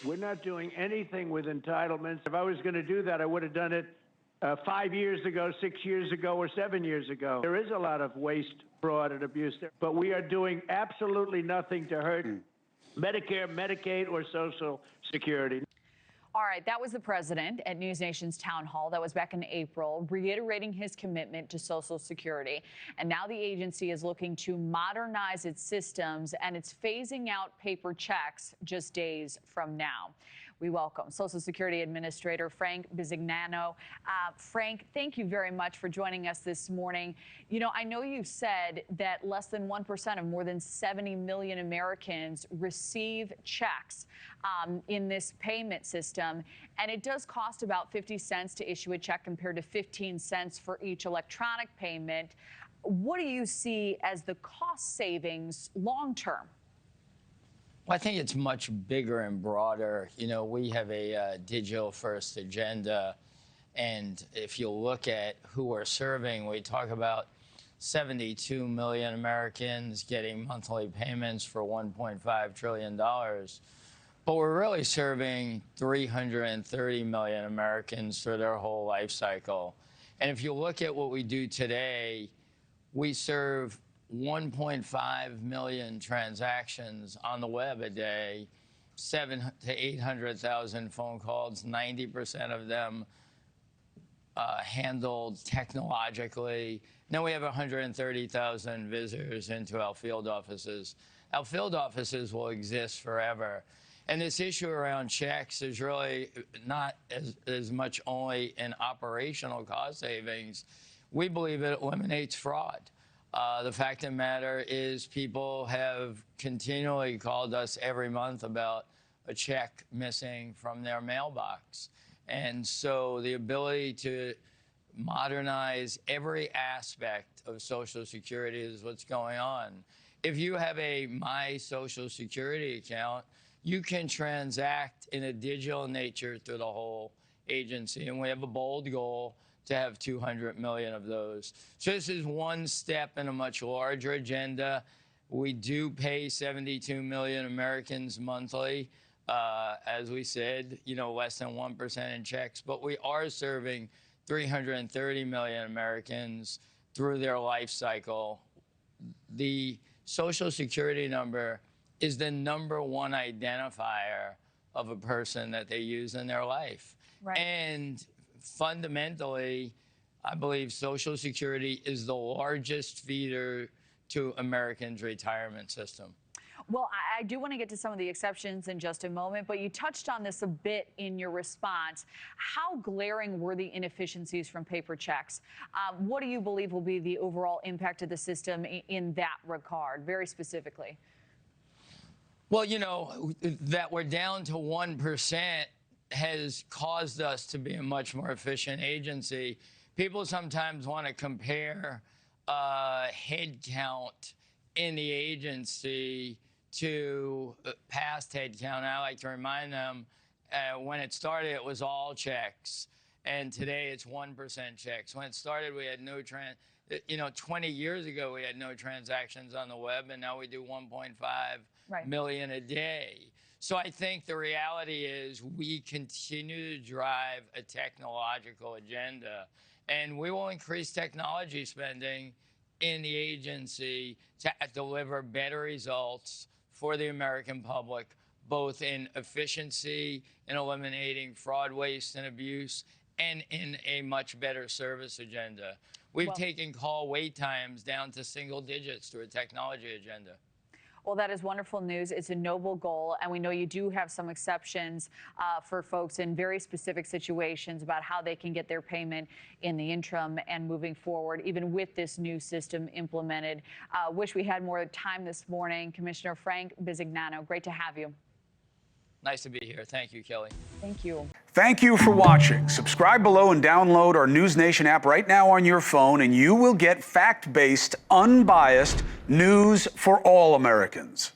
We're not doing anything with entitlements. If I was going to do that, I would have done it 5 years ago, 6 years ago, or 7 years ago. There is a lot of waste, fraud, and abuse there, but we are doing absolutely nothing to hurt Medicare, Medicaid, or Social Security. All right, that was the president at NewsNation's town hall. That was back in April, reiterating his commitment to Social Security. And now the agency is looking to modernize its systems, and it's phasing out paper checks just days from now. We welcome Social Security Administrator Frank Bisignano. Frank, thank you very much for joining us this morning. You know, I know you said that less than 1% of more than 70 million Americans receive checks in this payment system, and it does cost about 50 cents to issue a check compared to 15 cents for each electronic payment. What do you see as the cost savings long term? Well, I think it's much bigger and broader. You know, we have a digital-first agenda, and if you look at who we're serving, we talk about 72 million Americans getting monthly payments for $1.5 trillion. But we're really serving 330 million Americans through their whole life cycle. And if you look at what we do today, we serve 1.5 million transactions on the web a day, 700,000 to 800,000 phone calls, 90% of them handled technologically. Now we have 130,000 visitors into our field offices. Our field offices will exist forever. And this issue around checks is really not as much only an operational cost savings. We believe it eliminates fraud. The fact of the matter is people have continually called us every month about a check missing from their mailbox. And so the ability to modernize every aspect of Social Security is what's going on. If you have a My Social Security account, you can transact in a digital nature through the whole agency. And we have a bold goal to have 200 million of those. So this is one step in a much larger agenda. We do pay 72 million Americans monthly. As we said, you know, less than 1% in checks, but we are serving 330 million Americans through their life cycle. The Social Security number is the #1 identifier of a person that they use in their life. Right. And fundamentally, I believe Social Security is the largest feeder to Americans' retirement system. Well, I do want to get to some of the exceptions in just a moment, but you touched on this a bit in your response. How glaring were the inefficiencies from paper checks? What do you believe will be the overall impact of the system in that regard, very specifically? Well, you know, that we're down to 1% has caused us to be a much more efficient agency. People sometimes want to compare head count in the agency to past head count. I like to remind them when it started, it was all checks. And today it's 1% checks. When it started, we had no 20 years ago, we had no transactions on the web, and now we do 1.5 million a day. So I think the reality is we continue to drive a technological agenda, and we will increase technology spending in the agency to deliver better results for the American public, both in efficiency, in eliminating fraud, waste, and abuse, and in a much better service agenda. We've taken call wait times down to single digits through a technology agenda. Well, that is wonderful news. It's a noble goal, and we know you do have some exceptions for folks in very specific situations about how they can get their payment in the interim and moving forward, even with this new system implemented. Wish we had more time this morning. Commissioner Frank Bisignano, great to have you. Nice to be here. Thank you, Kelly. Thank you. Thank you for watching. Subscribe below and download our NewsNation app right now on your phone, and you will get fact-based, unbiased news for all Americans.